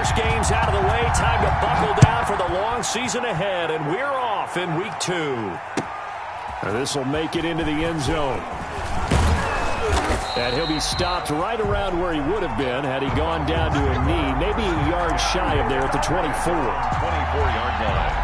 first game's out of the way. Time to buckle down for the long season ahead, and we're off in week 2. This will make it into the end zone. And he'll be stopped right around where he would have been had he gone down to a knee, maybe a yard shy of there at the 24. 24-yard line.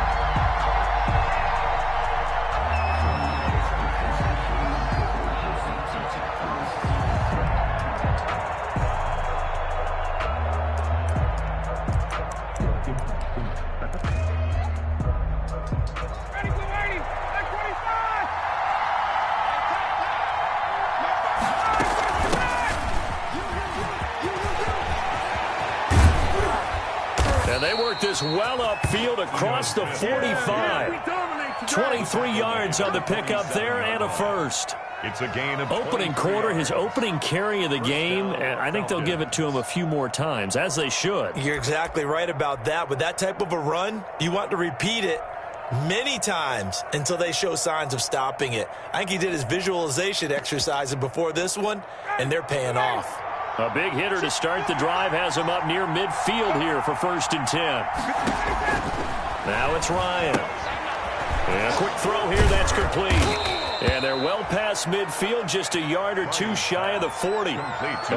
This well upfield across the 45. 23 yards on the pickup there and a first. It's a gain of opening quarter, his opening carry of the game, and I think they'll give it to him a few more times, as they should. You're exactly right about that. With that type of a run, you want to repeat it many times until they show signs of stopping it. I think he did his visualization exercise before this one, and they're paying off. A big hitter to start the drive has him up near midfield here for 1st and 10. Now it's Ryan. And a quick throw here, that's complete. And they're well past midfield, just a yard or two shy of the 40.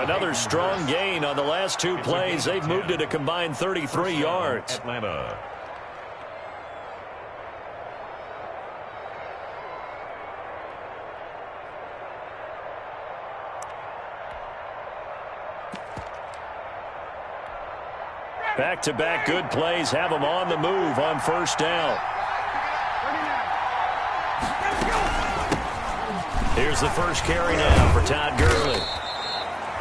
Another strong gain on the last 2 plays. They've moved it a combined 33 yards. Atlanta. Back-to-back good plays have them on the move on 1st down. Here's the first carry now for Todd Gurley.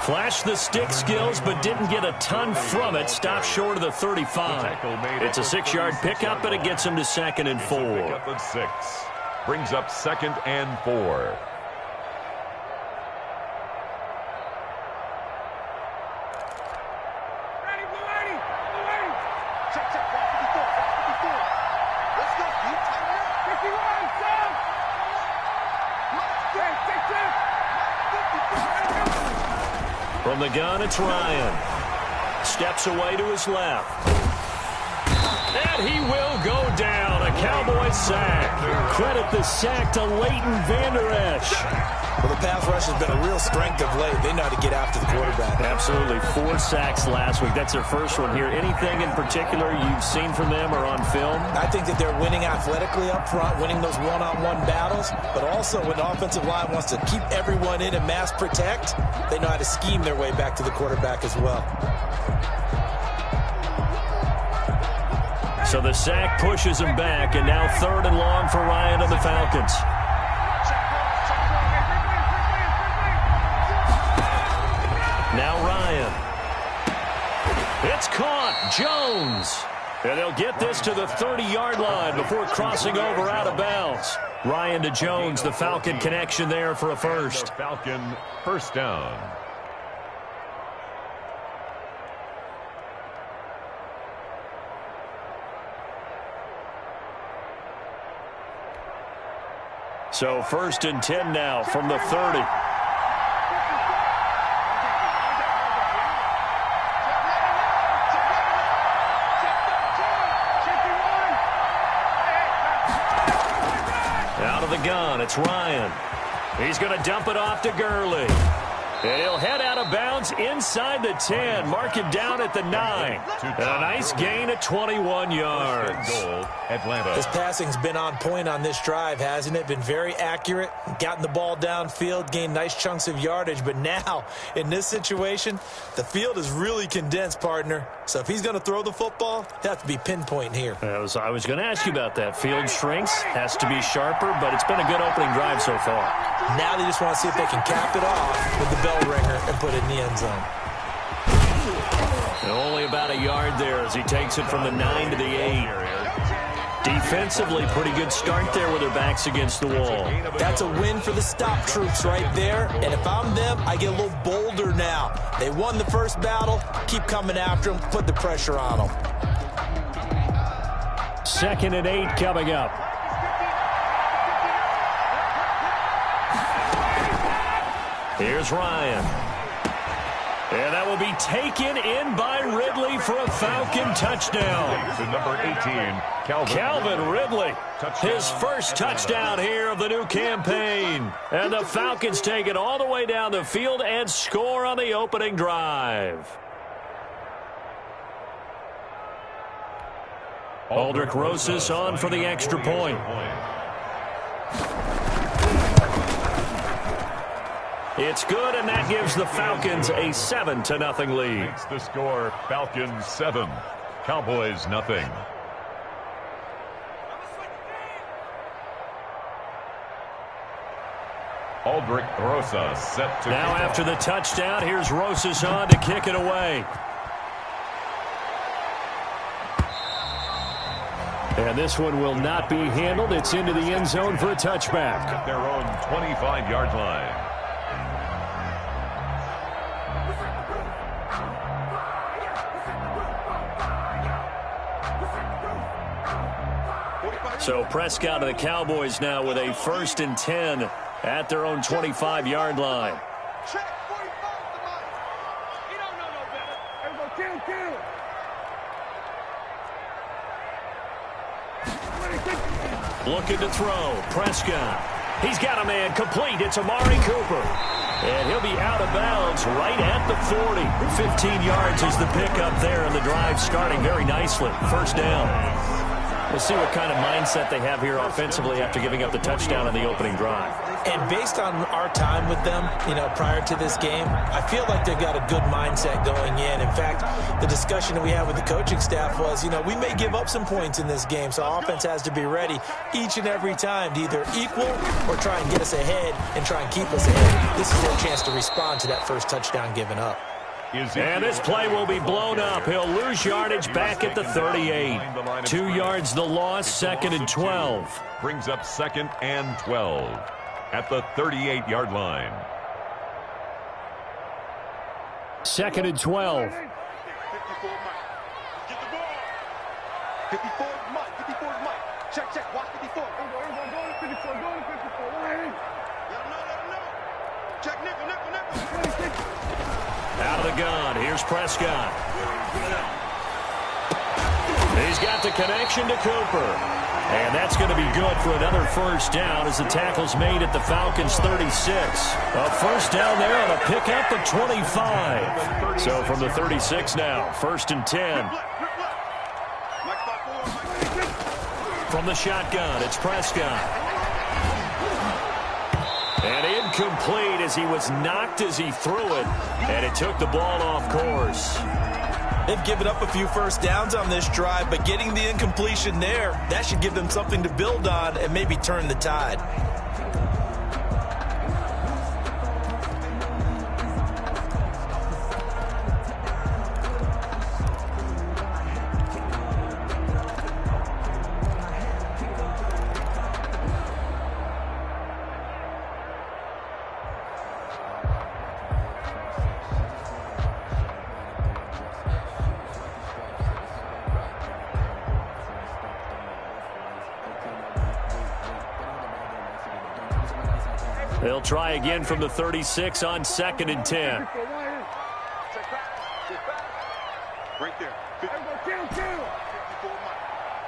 Flashed the stick skills, but didn't get a ton from it. Stopped short of the 35. It's a 6-yard pickup, but it gets him to 2nd and 4. Pickup of 6. Brings up 2nd and 4. From the gun, it's Ryan. Steps away to his left. And he will go down. A Cowboy sack. Credit the sack to Leighton Vander Esch. Well, the pass rush has been a real strength of late. They know how to get after the quarterback. Absolutely. 4 sacks last week. That's their first one here. Anything in particular you've seen from them or on film? I think that they're winning athletically up front, winning those one-on-one battles, but also when the offensive line wants to keep everyone in and mass protect, they know how to scheme their way back to the quarterback as well. So the sack pushes him back, and now 3rd and long for Ryan and the Falcons. Now Ryan. It's caught. Jones. And they'll get this to the 30-yard line before crossing over out of bounds. Ryan to Jones, the Falcon connection there for a first. Falcon 1st down. So 1st and 10 now from the 30. Out of the gun, it's Ryan. He's going to dump it off to Gurley. And he'll head out of bounds inside the 10. Mark it down at the 9. And a nice gain at 21 yards. Goal, Atlanta. His passing's been on point on this drive, hasn't it? Been very accurate, gotten the ball downfield, gained nice chunks of yardage. But now, in this situation, the field is really condensed, partner. So if he's going to throw the football, it has to be pinpoint here. I was going to ask you about that. Field shrinks, has to be sharper, but it's been a good opening drive so far. Now they just want to see if they can cap it off with the bell ringer and put it in the end zone. And only about a yard there as he takes it from the 9 to the 8. Defensively, pretty good start there with their backs against the wall. That's a win for the stop troops right there. And if I'm them, I get a little bolder now. They won the first battle. Keep coming after them. Put the pressure on them. 2nd and 8 coming up. Here's Ryan. And that will be taken in by Ridley for a Falcon touchdown. To number 18, Calvin Ridley. His first touchdown here of the new campaign. And the Falcons take it all the way down the field and score on the opening drive. Aldrich Rosas on for the extra point. It's good, and that gives the Falcons a 7-0 lead. Makes the score Falcons 7, Cowboys nothing. Aldrich Rosas set to now after the touchdown, here's Rosas on to kick it away. And this one will not be handled. It's into the end zone for a touchback. At their own 25-yard line. So Prescott of the Cowboys now with a 1st and 10 at their own 25-yard line. Looking to throw. Prescott. He's got a man complete. It's Amari Cooper. And he'll be out of bounds right at the 40. 15 yards is the pickup there, and the drive starting very nicely. First down. We'll see what kind of mindset they have here offensively after giving up the touchdown on the opening drive. And based on our time with them, prior to this game, I feel like they've got a good mindset going in. In fact, the discussion that we had with the coaching staff was, we may give up some points in this game, so our offense has to be ready each and every time to either equal or try and get us ahead and try and keep us ahead. This is their chance to respond to that first touchdown given up. And this play will be blown up. He'll lose yardage back at the 38. 2 yards the loss, 2nd and 12. Brings up 2nd and 12 at the 38-yard line. 2nd and 12. 54 Mike. 54 Mike. Check. Watch 54. Go to 54. Go to 54. Let him know. Check nickel. Out of the gun. Here's Prescott. He's got the connection to Cooper. And that's going to be good for another first down as the tackle's made at the Falcons' 36. A first down there on a pickup of 25. So from the 36 now, 1st and 10. From the shotgun, it's Prescott. And incomplete as he was knocked as he threw it. And it took the ball off course. They've given up a few first downs on this drive, but getting the incompletion there, that should give them something to build on and maybe turn the tide. They'll try again from the 36 on 2nd and 10. Right there. 54 Mike.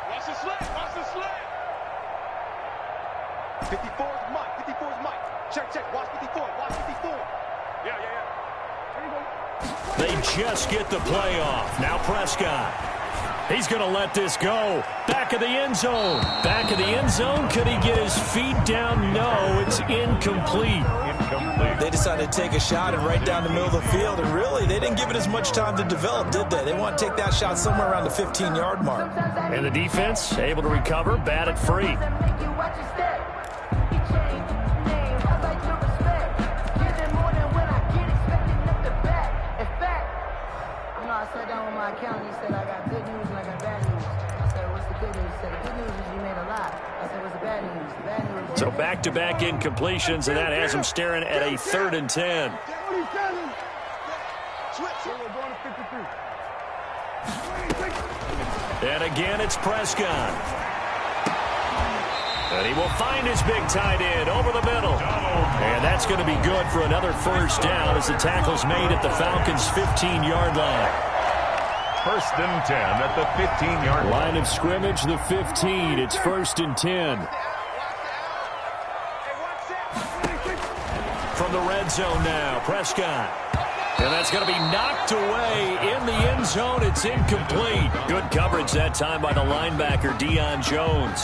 Watch the slant. 54 is Mike. Check. Watch 54. Yeah. They just get the play off. Now Prescott. He's going to let this go. Back of the end zone. Could he get his feet down? No, it's incomplete. They decided to take a shot and right down the middle of the field. And really, they didn't give it as much time to develop, did they? They want to take that shot somewhere around the 15-yard mark. And the defense able to recover, batted free. I sat down with my accountant. He said, I got good news and I got bad news. I said, what's the good news? He said, the good news is you made a lot. I said, what's the bad news? The bad news is... So back-to-back incompletions, and that has him staring at a 3rd and 10. And again, it's Prescott. And he will find his big tight end over the middle. And that's going to be good for another first down as the tackle's made at the Falcons' 15-yard line. First and 10 at the 15-yard line. Line of scrimmage, the 15. It's first and 10. From the red zone now, Prescott. And that's going to be knocked away in the end zone. It's incomplete. Good coverage that time by the linebacker, Deion Jones.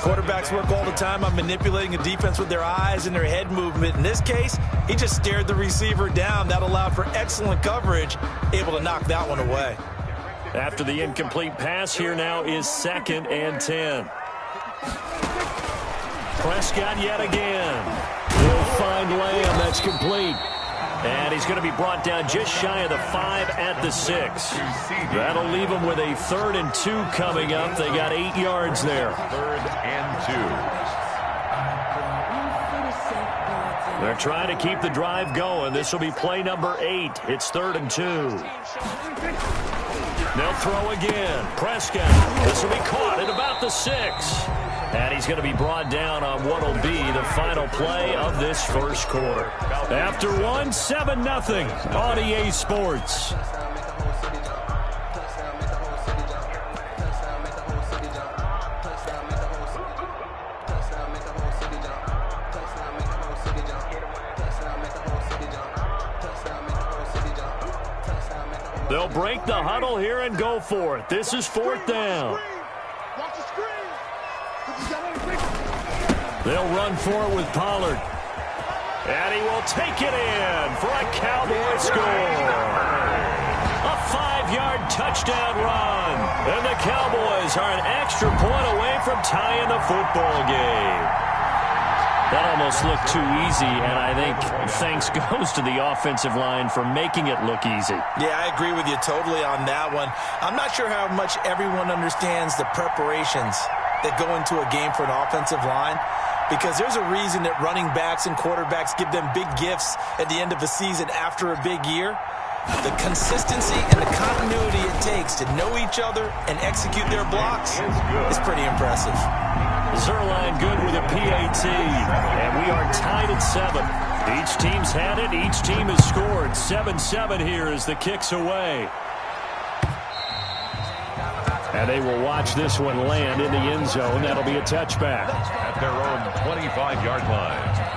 Quarterbacks work all the time on manipulating a defense with their eyes and their head movement. In this case, he just stared the receiver down. That allowed for excellent coverage, able to knock that one away. After the incomplete pass, here now is 2nd and 10. Prescott yet again. He'll find Lamb. That's complete. And he's going to be brought down just shy of the 5 at the 6. That'll leave him with a 3rd and 2 coming up. They got 8 yards there. 3rd and 2. They're trying to keep the drive going. This will be play number 8. It's 3rd and 2. They'll throw again. Prescott. This will be caught at about the 6. And he's going to be brought down on what will be the final play of this first quarter. After one, 7-0 on EA Sports. They'll break the huddle here and go for it. This is 4th down. They'll run for it with Pollard. And he will take it in for a Cowboy score. A 5-yard touchdown run. And the Cowboys are an extra point away from tying the football game. That almost looked too easy, and I think thanks goes to the offensive line for making it look easy. Yeah, I agree with you totally on that one. I'm not sure how much everyone understands the preparations that go into a game for an offensive line, because there's a reason that running backs and quarterbacks give them big gifts at the end of a season after a big year. The consistency and the continuity it takes to know each other and execute their blocks is pretty impressive. Zerline good with a PAT, and we are tied at 7. Each team's had it. Each team has scored. 7-7 here as the kick's away. And they will watch this one land in the end zone. That'll be a touchback. At their own 25-yard line.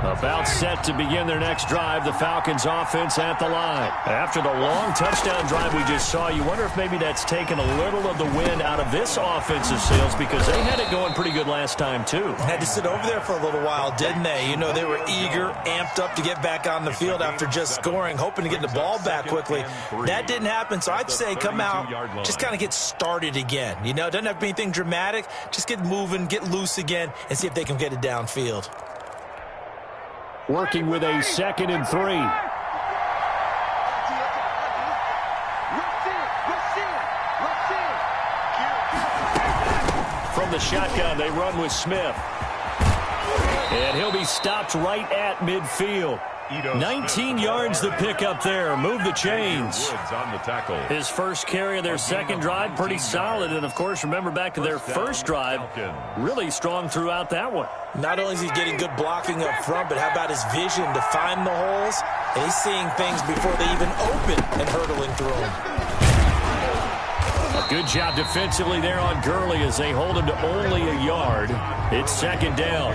About set to begin their next drive, the Falcons offense at the line. After the long touchdown drive we just saw, you wonder if maybe that's taken a little of the wind out of this offensive sails, because they had it going pretty good last time too. Had to sit over there for a little while, didn't they? You know, they were eager, amped up to get back on the field after just scoring, hoping to get the ball back quickly. That didn't happen, so I'd say come out, just kind of get started again. You know, doesn't have to be anything dramatic. Just get moving, get loose again, and see if they can get it downfield. Working with a 2nd and 3. From the shotgun, they run with Smith. And he'll be stopped right at midfield. 19 yards to pick up there. Move the chains. On the tackle. His first carry of their second drive, pretty solid. And, of course, remember back to their first drive, really strong throughout that one. Not only is he getting good blocking up front, but how about his vision to find the holes? And he's seeing things before they even open and hurdling through them. A good job defensively there on Gurley as they hold him to only a yard. It's 2nd down.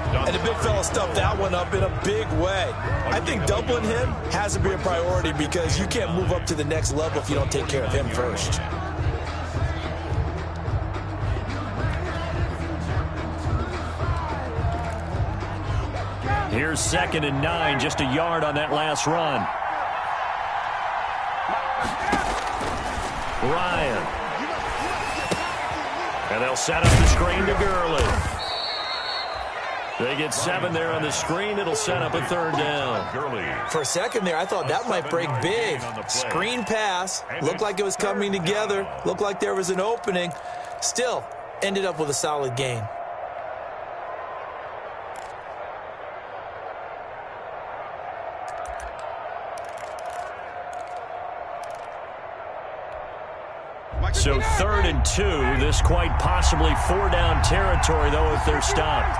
And the big fella stuffed that one up in a big way. I think doubling him has to be a priority, because you can't move up to the next level if you don't take care of him first. Here's 2nd and 9, just a yard on that last run. Ryan. And they'll set up the screen to Gurley. They get 7 there on the screen. It'll set up a 3rd down. For a second there, I thought that might break big. Screen pass. Looked like it was coming together. Looked like there was an opening. Still, ended up with a solid gain. So 3rd and 2. This quite possibly 4-down territory, though, if they're stopped.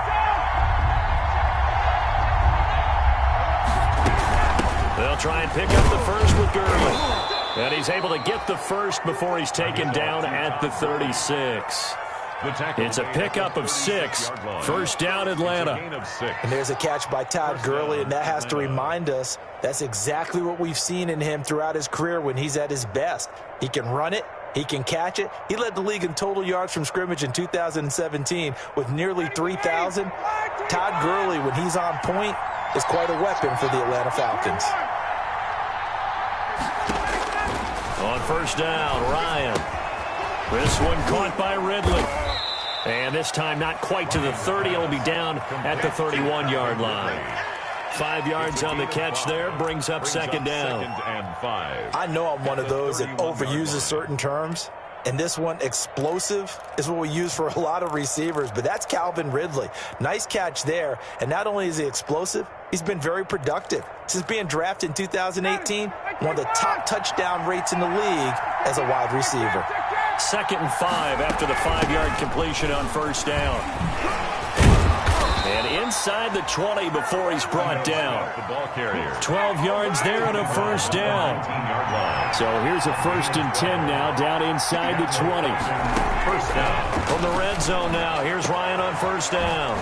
They'll try and pick up the first with Gurley. And he's able to get the first before he's taken down at the 36. It's a pickup of 6. 1st down, Atlanta. And there's a catch by Todd Gurley, and that has to remind us that's exactly what we've seen in him throughout his career when he's at his best. He can run it. He can catch it. He led the league in total yards from scrimmage in 2017 with nearly 3,000. Todd Gurley, when he's on point, is quite a weapon for the Atlanta Falcons. On 1st down, Ryan. This one caught by Ridley. And this time not quite to the 30. It'll be down at the 31-yard line. 5 yards on the catch there, brings up 2nd down. I know I'm one of those that overuses certain terms, and this one, explosive, is what we use for a lot of receivers, but that's Calvin Ridley. Nice catch there, and not only is he explosive, he's been very productive. Since being drafted in 2018, one of the top touchdown rates in the league as a wide receiver. 2nd and 5 after the 5-yard completion on 1st down. And inside the 20 before he's brought down. 12 yards there and a 1st down. So here's a 1st and 10 now, down inside the 20. 1st down. From the red zone now, here's Ryan on 1st down.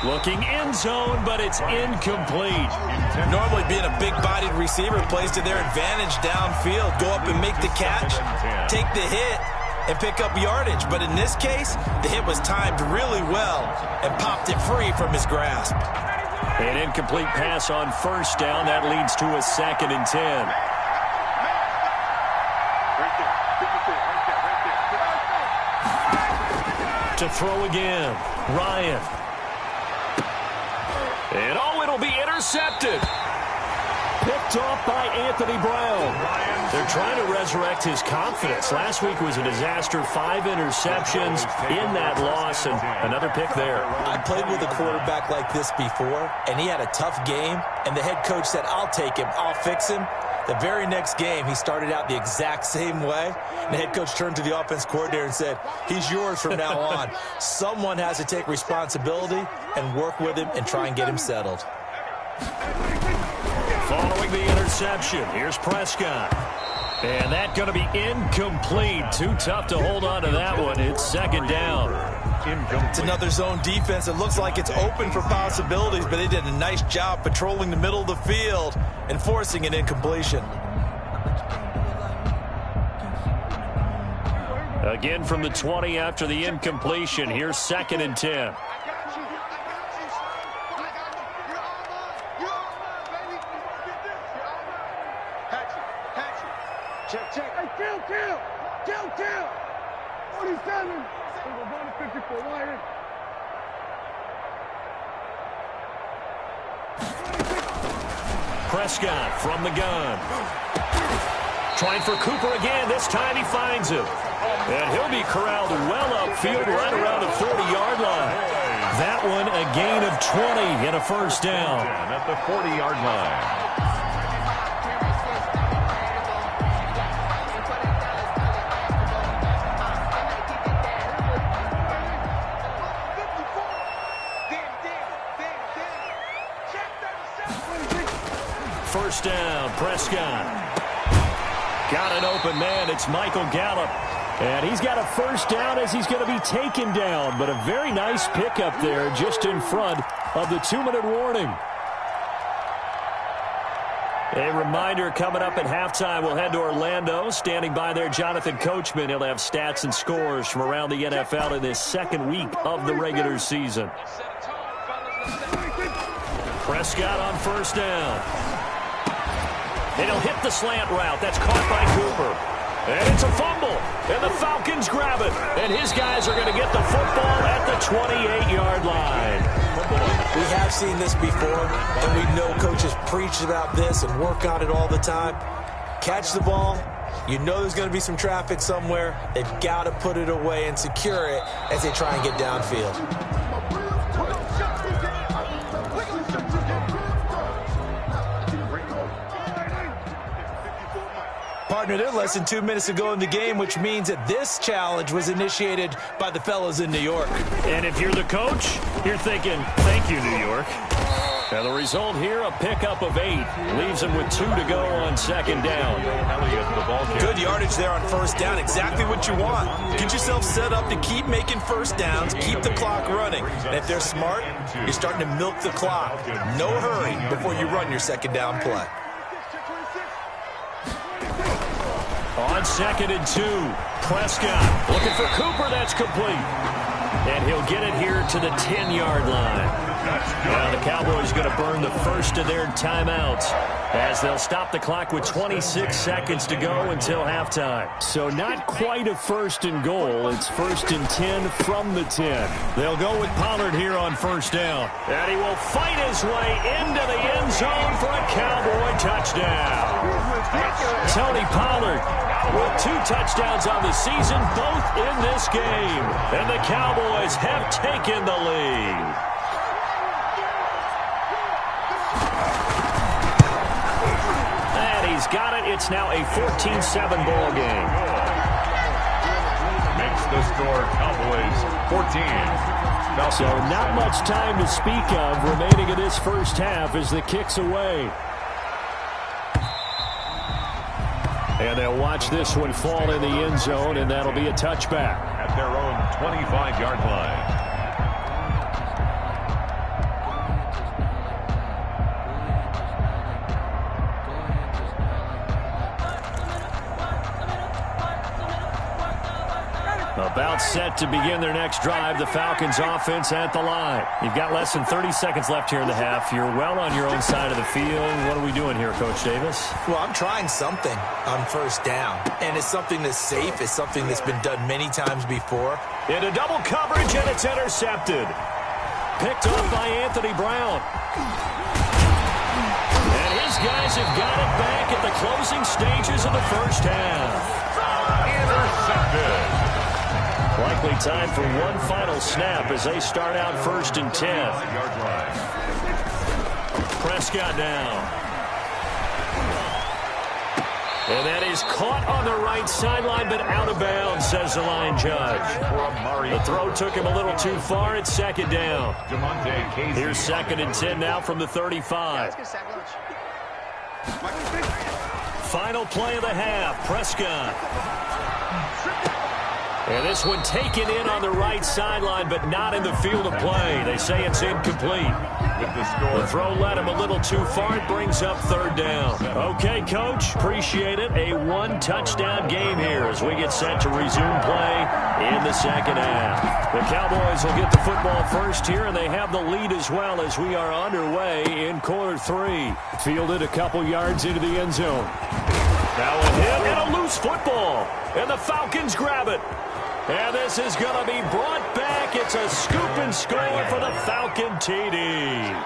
Looking end zone, but it's incomplete. Normally being a big-bodied receiver plays to their advantage downfield. Go up and make the catch, take the hit, and pick up yardage. But in this case, the hit was timed really well and popped it free from his grasp. An incomplete pass on 1st down. That leads to a 2nd and 10. To throw again, Ryan. And it'll be intercepted. Picked off by Anthony Brown. They're trying to resurrect his confidence. Last week was a disaster. 5 interceptions in that loss, and another pick there. I played with a quarterback like this before, and he had a tough game, and the head coach said, I'll take him, I'll fix him. The very next game, he started out the exact same way. And the head coach turned to the offense coordinator and said, he's yours from now on. Someone has to take responsibility and work with him and try and get him settled. Following the interception, here's Prescott. And that's going to be incomplete. Too tough to hold on to that one. It's 2nd down. It's another zone defense. It looks like it's open for possibilities, but they did a nice job patrolling the middle of the field and forcing an incompletion. Again from the 20 after the incompletion. Here's 2nd and 10. Check. Hey, kill. 47. 54 wire. Prescott from the gun. Trying for Cooper again. This time he finds him. And he'll be corralled well upfield right around the 40-yard line. That one a gain of 20 and a 1st down. At the 40-yard line. First down, Prescott. Got an open man. It's Michael Gallup. And he's got a 1st down as he's going to be taken down. But a very nice pickup there just in front of the 2-minute warning. A reminder coming up at halftime. We'll head to Orlando. Standing by there, Jonathan Coachman. He'll have stats and scores from around the NFL in this 2nd week of the regular season. Prescott on 1st down. And he'll hit the slant route. That's caught by Cooper. And it's a fumble. And the Falcons grab it. And his guys are going to get the football at the 28-yard line. We have seen this before, and we know coaches preach about this and work on it all the time. Catch the ball, You know there's going to be some traffic somewhere. They've got to put it away and secure it as they try and get downfield. Partner, they're less than 2 minutes to go in the game, which means that this challenge was initiated by the fellas in New York. And if you're the coach, you're thinking, thank you, New York. And the result here, a pickup of 8. Leaves them with 2 to go on second down. Good yardage there on first down. Exactly what you want. Get yourself set up to keep making first downs, keep the clock running. And if they're smart, you're starting to milk the clock. No hurry before you run your second down play. On 2nd and 2, Prescott looking for Cooper. That's complete. And he'll get it here to the 10-yard line. Now the Cowboys going to burn the first of their timeouts as they'll stop the clock with 26 seconds to go until halftime. So not quite a first and goal. It's 1st and 10 from the 10. They'll go with Pollard here on first down. And he will fight his way into the end zone for a Cowboy touchdown. Tony Pollard with 2 touchdowns on the season, both in this game. And the Cowboys have taken the lead. He's got it. It's now a 14-7 ball game. Makes the score Cowboys 14. So not much time to speak of remaining in this first half as the kick's away. And they'll watch this one fall in the end zone, and that'll be a touchback. At their own 25-yard line. About set to begin their next drive, the Falcons offense at the line. You've got less than 30 seconds left here in the half. You're well on your own side of the field. What are we doing here, Coach Davis? Well, I'm trying something on first down, and it's something that's safe. It's something that's been done many times before. Into double coverage, and it's intercepted. Picked off by Anthony Brown. And his guys have got it back at the closing stages of the first half. Intercepted. Likely time for one final snap as they start out 1st and 10. Prescott down. And that is caught on the right sideline, but out of bounds, says the line judge. The throw took him a little too far. It's 2nd down. Here's 2nd and 10 now from the 35. Final play of the half. Prescott. And this one taken in on the right sideline, but not in the field of play. They say it's incomplete. The throw led him a little too far. It brings up 3rd down. Okay, Coach, appreciate it. A 1-touchdown game here as we get set to resume play in the second half. The Cowboys will get the football first here, and they have the lead as well as we are underway in quarter 3. Fielded a couple yards into the end zone. Now a hit and a loose football, and the Falcons grab it. And this is going to be brought back. It's a scoop and score for the Falcon TD.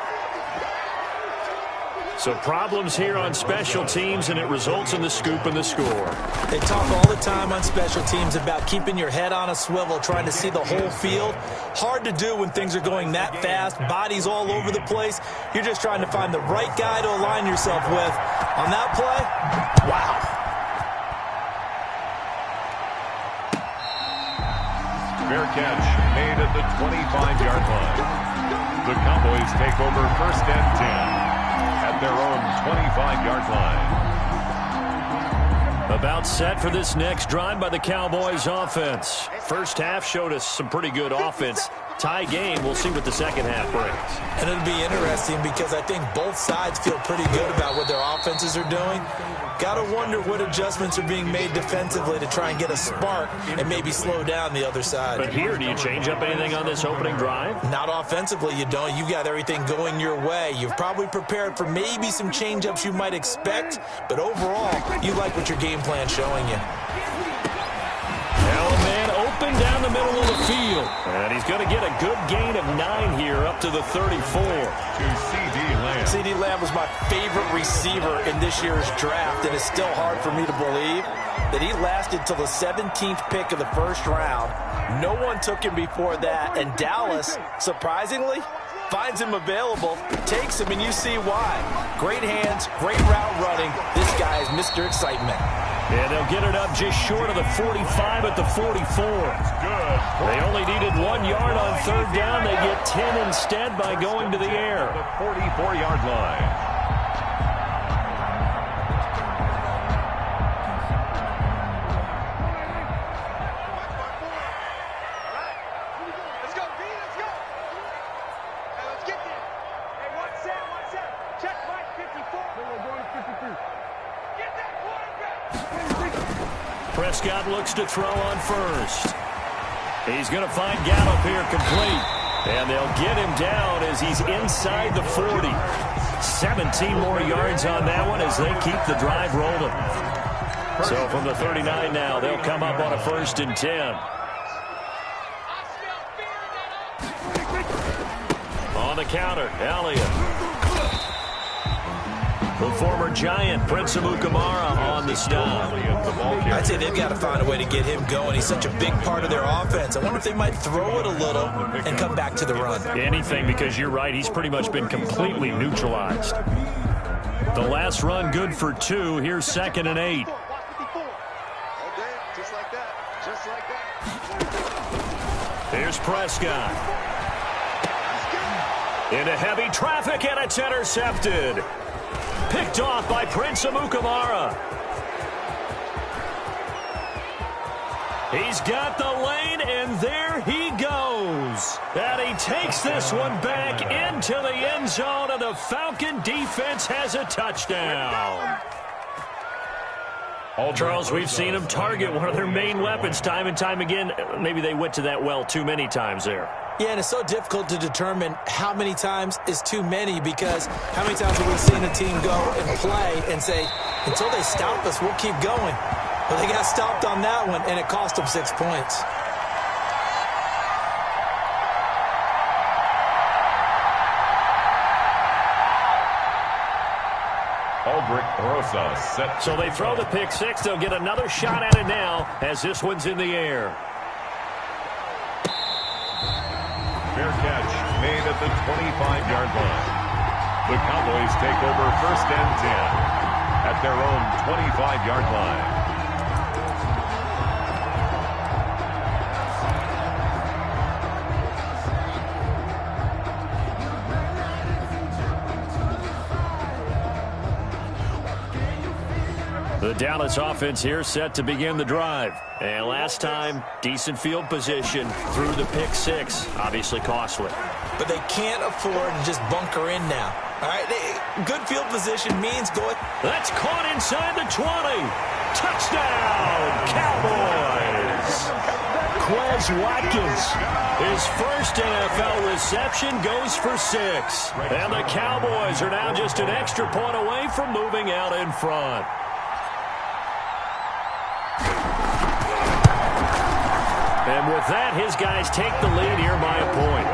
So problems here on special teams, and it results in the scoop and the score. They talk all the time on special teams about keeping your head on a swivel, trying to see the whole field. Hard to do when things are going that fast, bodies all over the place. You're just trying to find the right guy to align yourself with. On that play, wow. Fair catch made at the 25-yard line. The Cowboys take over 1st and 10 at their own 25-yard line. About set for this next drive by the Cowboys offense. First half showed us some pretty good offense. Tie game. We'll see what the second half brings. And it'll be interesting because I think both sides feel pretty good about what their offenses are doing. Got to wonder what adjustments are being made defensively to try and get a spark and maybe slow down the other side. But here, do you change up anything on this opening drive? Not offensively, you don't. You've got everything going your way. You've probably prepared for maybe some change-ups you might expect, but overall, you like what your game plan's showing you. Now a man open down the middle of the field. And he's going to get a good gain of 9 here up to the 34. To C.D. Lamb. CD CeeDee Lamb was my favorite receiver in this year's draft, and it's still hard for me to believe that he lasted till the 17th pick of the first round. No one took him before that, and Dallas, surprisingly, finds him available, takes him, and you see why. Great hands, great route running. This guy is Mr. Excitement. And they'll get it up just short of the 45 at the 44. Good. They only needed 1 yard on third down. They get 10 instead by going to the air. The 44-yard line. Prescott looks to throw on first. He's going to find Gallup here complete. And they'll get him down as he's inside the 40. 17 more yards on that one as they keep the drive rolling. So from the 39 now, they'll come up on a 1st and 10. On the counter, Elliott. The former Giant, Prince Amukamara, on the stop. I'd say they've got to find a way to get him going. He's such a big part of their offense. I wonder if they might throw it a little and come back to the run. Anything, because you're right, he's pretty much been completely neutralized. The last run good for 2. Here's 2nd and 8. Here's Prescott. Into heavy traffic, and it's intercepted. Picked off by Prince Amukamara. He's got the lane, and there he goes. And he takes this one back into the end zone, and the Falcon defense has a touchdown. Charles, we've seen them target one of their main weapons time and time again. Maybe they went to that well too many times there. Yeah, and it's so difficult to determine how many times is too many, because how many times have we seen a team go and play and say, until they stop us, we'll keep going. But they got stopped on that one, and it cost them 6 points. Set. So they throw the pick 6. They'll get another shot at it now as this one's in the air. Fair catch made at the 25-yard line. The Cowboys take over 1st and 10 at their own 25-yard line. The Dallas offense here set to begin the drive. And last time, decent field position through the pick 6. Obviously costly. But they can't afford to just bunker in now. All right, good field position means go ahead. That's caught inside the 20. Touchdown, Cowboys. Quez Watkins, his first NFL reception, goes for 6. And the Cowboys are now just an extra point away from moving out in front. And with that, his guys take the lead here by a point.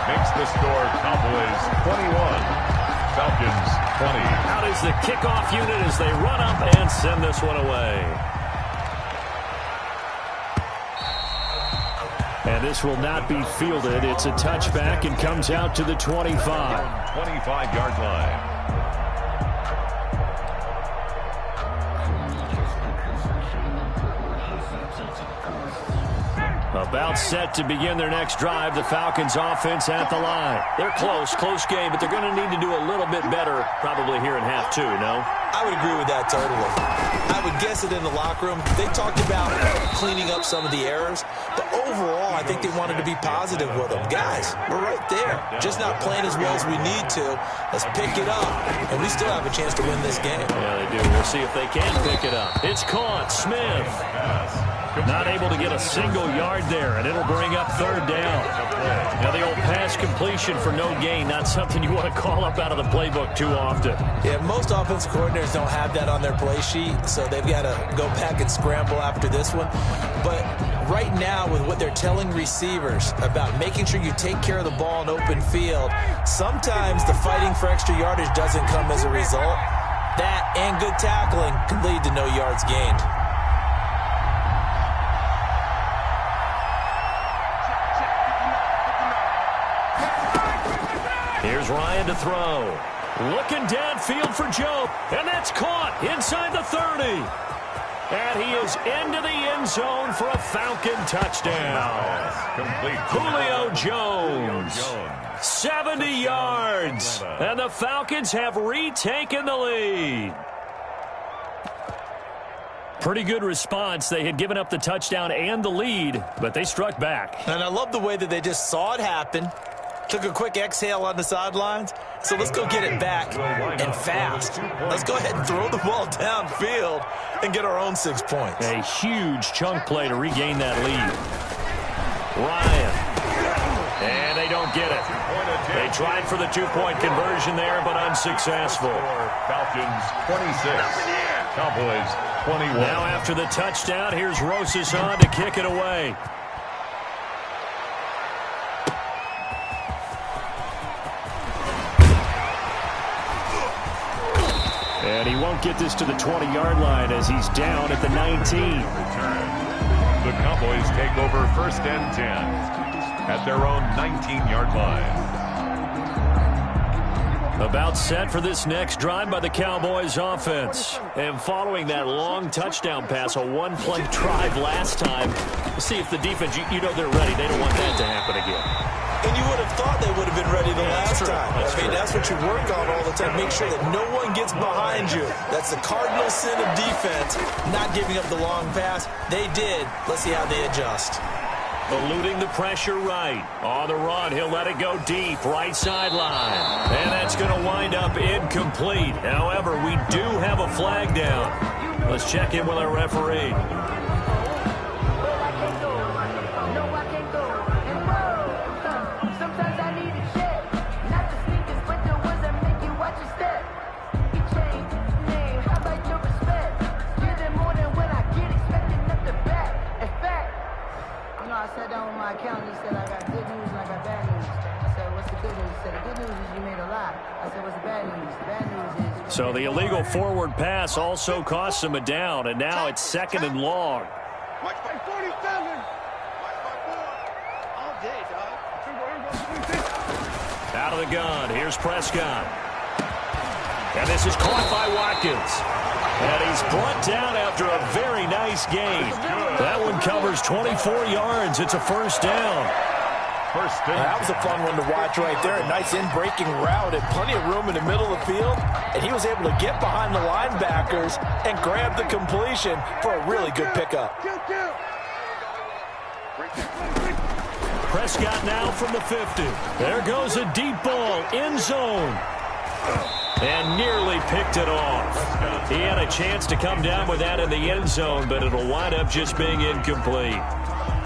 Makes the score Cowboys 21, Falcons 20. Out is the kickoff unit as they run up and send this one away. And this will not be fielded. It's a touchback and comes out to the 25. 25-yard line. About set to begin their next drive. The Falcons offense at the line. They're close game, but they're going to need to do a little bit better probably here in half 2, no? I would agree with that totally. I would guess it in the locker room. They talked about cleaning up some of the errors, but overall, I think they wanted to be positive with them. Guys, we're right there. Just not playing as well as we need to. Let's pick it up, and we still have a chance to win this game. Yeah, they do. We'll see if they can pick it up. It's caught. Smith. Not able to get a single yard there, and it'll bring up 3rd down. Now, the old pass completion for no gain, not something you want to call up out of the playbook too often. Yeah, most offensive coordinators don't have that on their play sheet, so they've got to go back and scramble after this one. But right now with what they're telling receivers about making sure you take care of the ball in open field, sometimes the fighting for extra yardage doesn't come as a result. That and good tackling can lead to no yards gained. Here's Ryan to throw. Looking downfield for Joe. And that's caught inside the 30. And he is into the end zone for a Falcon touchdown. Complete. Julio Jones. 70 yards. And the Falcons have retaken the lead. Pretty good response. They had given up the touchdown and the lead, but they struck back. And I love the way that they just saw it happen. Took a quick exhale on the sidelines. So let's go get it back and fast. Let's go ahead and throw the ball downfield and get our own 6 points. A huge chunk play to regain that lead. Ryan. And they don't get it. They tried for the 2-point conversion there, but unsuccessful. Falcons 26. Cowboys 21. Now after the touchdown, here's Rosas on to kick it away. And he won't get this to the 20-yard line as he's down at the 19. Return. The Cowboys take over 1st and 10 at their own 19-yard line. About set for this next drive by the Cowboys offense. And following that long touchdown pass, a one-play drive last time, we'll see if the defense, you know they're ready. They don't want that to happen again. And you would have thought they would have been ready the last time. That's what you work on all the time. Make sure that no one gets behind you. That's the cardinal sin of defense, not giving up the long pass. They did. Let's see how they adjust. Eluding the pressure right. On the run, he'll let it go deep, right sideline. And that's going to wind up incomplete. However, we do have a flag down. Let's check in with our referee. I sat down with my accountant. He said, I got good news and I got bad news. I said, what's the good news? He said, the good news is you made a lot. I said, what's the bad news? The bad news is... So the illegal forward pass also cost him a down, and now it's 2nd and long. Watch by 47. Watch by 4. All day, dog. Out of the gun. Here's Prescott. And this is caught by Watkins. And he's brought down after a very nice gain. That one covers 24 yards. It's a 1st down. That was a fun one to watch right there. A nice in-breaking route and plenty of room in the middle of the field. And he was able to get behind the linebackers and grab the completion for a really good pickup. Prescott now from the 50. There goes a deep ball, end zone. And nearly picked it off. He had a chance to come down with that in the end zone, but it'll wind up just being incomplete.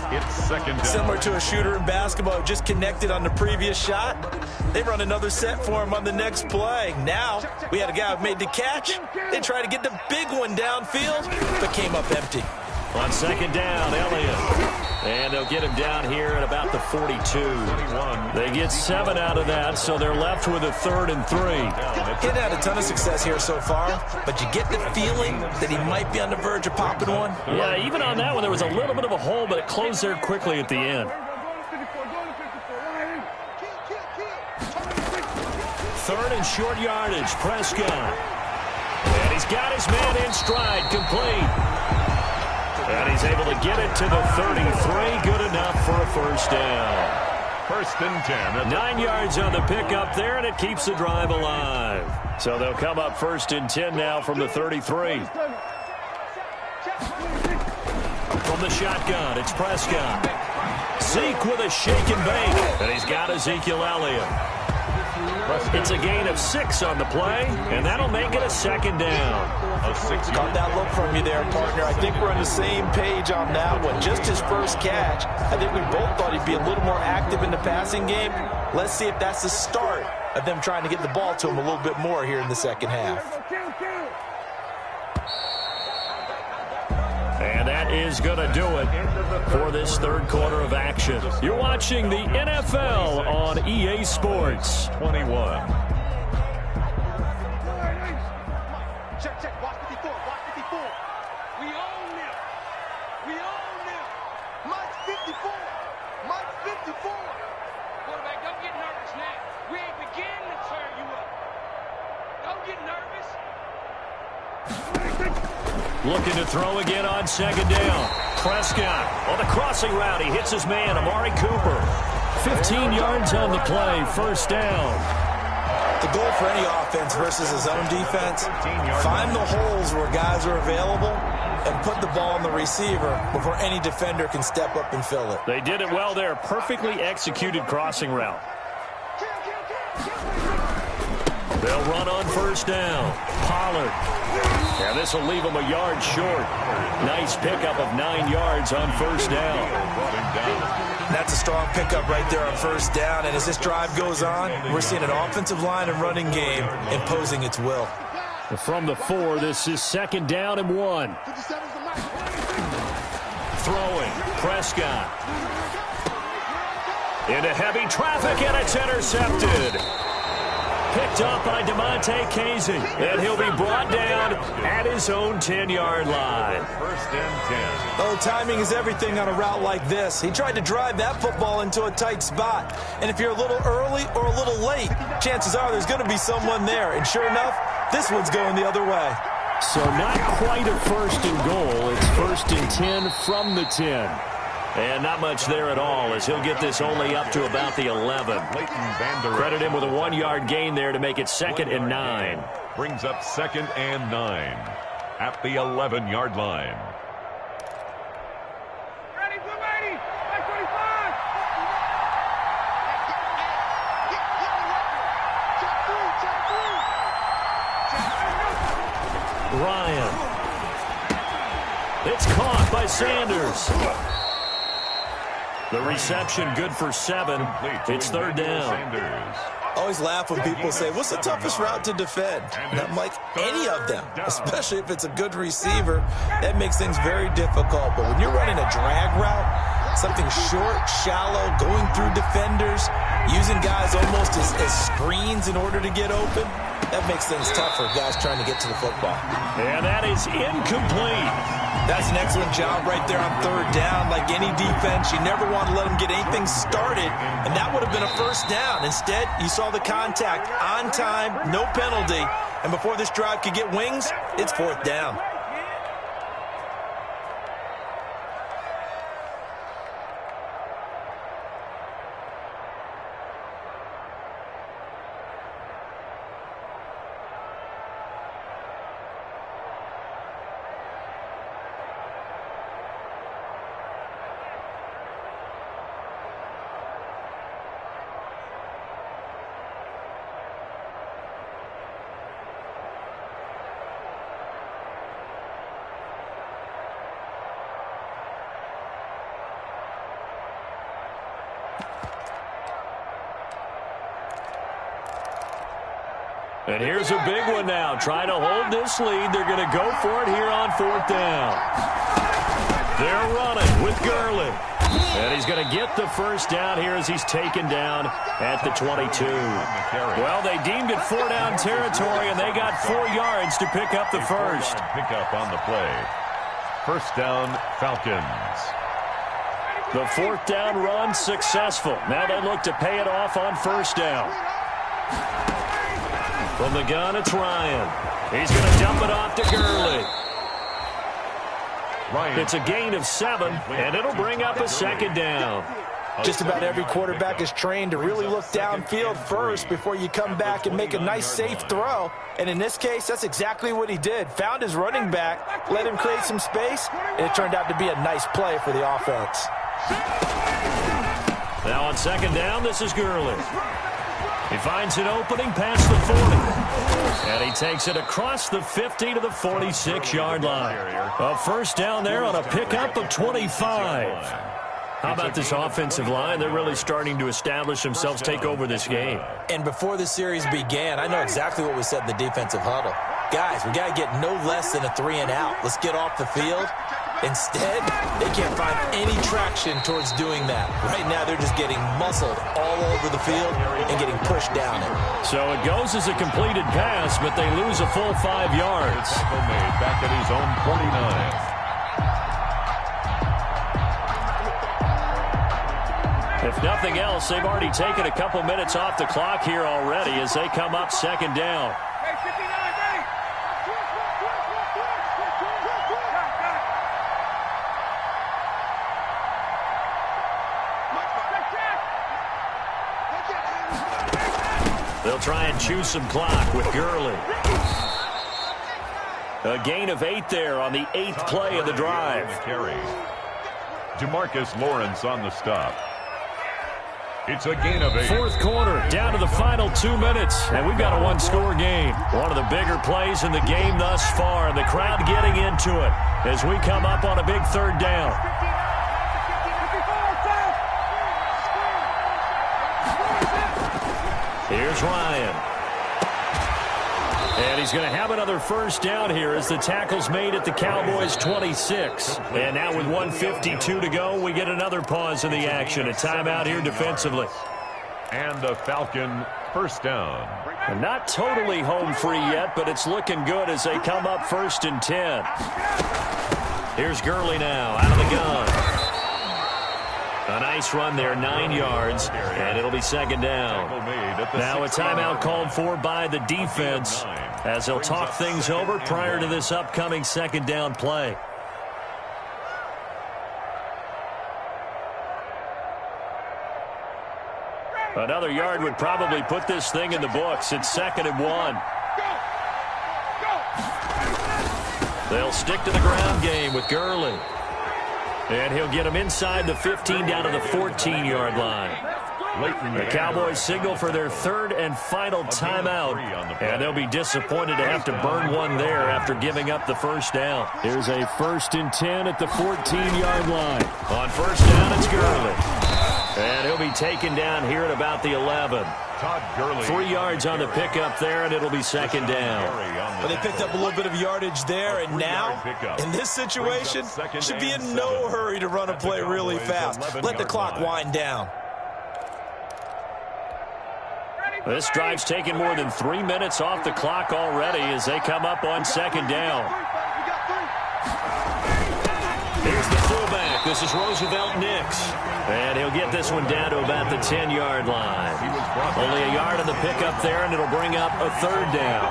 It's 2nd down. Similar to a shooter in basketball who just connected on the previous shot. They run another set for him on the next play. Now, we had a guy who made the catch. They tried to get the big one downfield, but came up empty. On 2nd down, Elliott. And they'll get him down here at about the 42. They get 7 out of that, so they're left with a 3rd and 3. He'd had a ton of success here so far, but you get the feeling that he might be on the verge of popping one. Yeah, even on that one, there was a little bit of a hole, but it closed there quickly at the end. 3rd and short yardage, Prescott. And he's got his man in stride, complete. And he's able to get it to the 33. Good enough for a 1st down. 1st and 10. 9 yards on the pickup there, and it keeps the drive alive. So they'll come up 1st and 10 now from the 33. From the shotgun, it's Prescott. Zeke with a shake and bake. And he's got Ezekiel Elliott. It's a gain of 6 on the play, and that'll make it a 2nd down. Got that look from you there, partner. I think we're on the same page on that one. Just his first catch. I think we both thought he'd be a little more active in the passing game. Let's see if that's the start of them trying to get the ball to him a little bit more here in the second half. And that is going to do it for this third quarter of action. You're watching the NFL on EA Sports. 21. Check, check. Watch 54. Watch 54. We own them. We own them. Mike's 54. Mike's 54. Quarterback, don't get nervous now. We ain't beginning to turn you up. Don't get nervous. Looking to throw again on second down. Prescott on the crossing route. He hits his man, Amari Cooper. 15 yards on the play, first down. The goal for any offense versus his own defense, find the holes where guys are available and put the ball on the receiver before any defender can step up and fill it. They did it well there. Perfectly executed crossing route. They'll run on first down. Pollard. And this will leave him a yard short. Nice pickup of 9 yards on first down. That's a strong pickup right there on first down. And as this drive goes on, we're seeing an offensive line and running game imposing its will. From the 4, this is second down and 1. Throwing. Prescott. Into heavy traffic, and it's intercepted. Picked up by DeMonte Casey, and he'll be brought down at his own 10-yard line. First and 10. Oh, timing is everything on a route like this. He tried to drive that football into a tight spot. And if you're a little early or a little late, chances are there's going to be someone there. And sure enough, this one's going the other way. So not quite a first and goal. It's first and 10 from the 10. And not much there at all, as he'll get this only up to about the 11. Credit him with a 1-yard gain there to make it second and 9. Brings up second and 9 at the 11-yard line. Ready, blue lady. 25. Check 3. Ryan. It's caught by Sanders. The reception good for 7. It's third down. I always laugh when people say, what's the toughest route to defend? And I'm like, any of them, especially if it's a good receiver. That makes things very difficult. But when you're running a drag route, something short, shallow, going through defenders, using guys almost as screens in order to get open, that makes things tough for guys trying to get to the football. And that is incomplete. That's an excellent job right there on third down. Like any defense, you never want to let them get anything started, and that would have been a first down. Instead, you saw the contact on time, no penalty, and before this drive could get wings, it's fourth down. And here's a big one now. Trying to hold this lead. They're going to go for it here on fourth down. They're running with Gurley. And he's going to get the first down here as he's taken down at the 22. Well, they deemed it 4-down territory, and they got 4 yards to pick up the first. Pick up on the play. First down, Falcons. The fourth down run successful. Now they look to pay it off on first down. From the gun, it's Ryan. He's going to dump it off to Gurley. It's a gain of 7, and it'll bring up a second down. Just about every quarterback is trained to really look downfield first before you come back and make a nice, safe throw. And in this case, that's exactly what he did. Found his running back, let him create some space, and it turned out to be a nice play for the offense. Now on second down, this is Gurley. He finds an opening past the 40. And he takes it across the 50 to the 46-yard line. A first down there on a pickup of 25. How about this offensive line? They're really starting to establish themselves, take over this game. And before the series began, I know exactly what we said in the defensive huddle. Guys, we got to get no less than a 3-and-out. Let's get off the field. Instead, they can't find any traction towards doing that. Right now, they're just getting muscled all over the field and getting pushed down it. So it goes as a completed pass, but they lose a full 5 yards. Made back at his own 49. If nothing else, they've already taken a couple minutes off the clock here already as they come up second down. They'll try and chew some clock with Gurley. A gain of 8 there on the 8th play of the drive. Demarcus Lawrence on the stop. It's a gain of 8. Fourth quarter, down to the final 2 minutes, and we've got a one-score game. One of the bigger plays in the game thus far, and the crowd getting into it as we come up on a big third down. Here's Ryan. And he's going to have another first down here as the tackle's made at the Cowboys' 26. And now with 1:52 to go, we get another pause in the action. A timeout here defensively. And the Falcon first down. And not totally home free yet, but it's looking good as they come up 1st and 10. Here's Gurley now out of the gun. A nice run there, 9 yards, and it'll be second down. Now a timeout called for by the defense as they'll talk things over prior to this upcoming second down play. Another yard would probably put this thing in the books. It's 2nd and 1. They'll stick to the ground game with Gurley. And he'll get him inside the 15 down to the 14-yard line. The Cowboys signal for their 3rd and final timeout, and they'll be disappointed to have to burn one there after giving up the first down. Here's a 1st and 10 at the 14-yard line. On first down, it's Gurley. And he'll be taken down here at about the 11. 3 yards on the pickup there, and it'll be second down. Well, they picked up a little bit of yardage there, and now, in this situation, should be in no hurry to run a play really fast. Let the clock wind down. This drive's taken more than 3 minutes off the clock already as they come up on second down. Here's the fullback. This is Roosevelt Nix. And he'll get this one down to about the 10-yard line. Only a yard on the pickup there, and it'll bring up a 3rd down.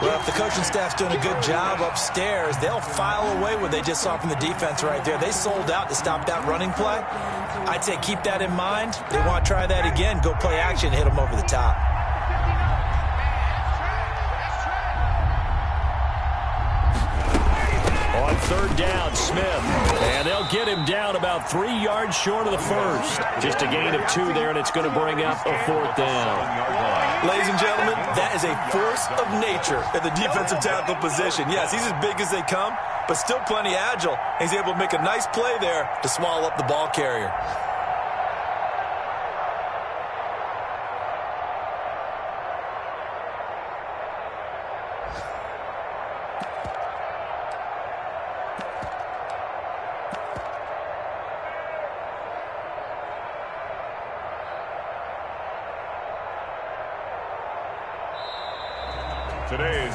Well, if the coaching staff's doing a good job upstairs, they'll file away what they just saw from the defense right there. They sold out to stop that running play. I'd say keep that in mind. They want to try that again. Go play action, hit them over the top. On 3rd down, Smith. And they'll get him down about 3 yards short of the first. Just a gain of 2 there, and it's going to bring up a 4th down. Ladies and gentlemen, that is a force of nature at the defensive tackle position. Yes, he's as big as they come, but still plenty agile. He's able to make a nice play there to swallow up the ball carrier.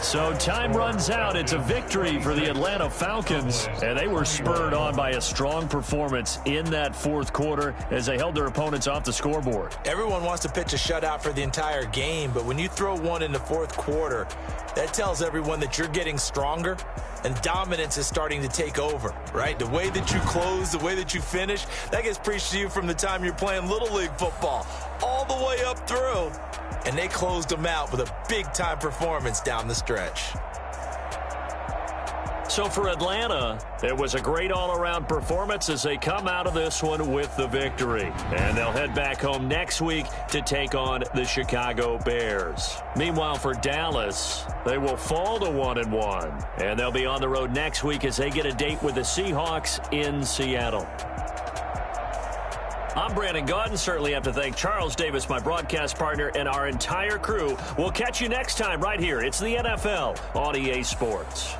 So time runs out. It's a victory for the Atlanta Falcons, and they were spurred on by a strong performance in that 4th quarter as they held their opponents off the scoreboard. Everyone wants to pitch a shutout for the entire game, but when you throw one in the 4th quarter, that tells everyone that you're getting stronger and dominance is starting to take over, right? The way that you close, the way that you finish, that gets preached to you from the time you're playing Little League football all the way up through. And they closed them out with a big-time performance down the stretch. So for Atlanta, it was a great all-around performance as they come out of this one with the victory. And they'll head back home next week to take on the Chicago Bears. Meanwhile, for Dallas, they will fall to 1-1. And they'll be on the road next week as they get a date with the Seahawks in Seattle. I'm Brandon Gaudin. Certainly have to thank Charles Davis, my broadcast partner, and our entire crew. We'll catch you next time right here. It's the NFL on EA Sports.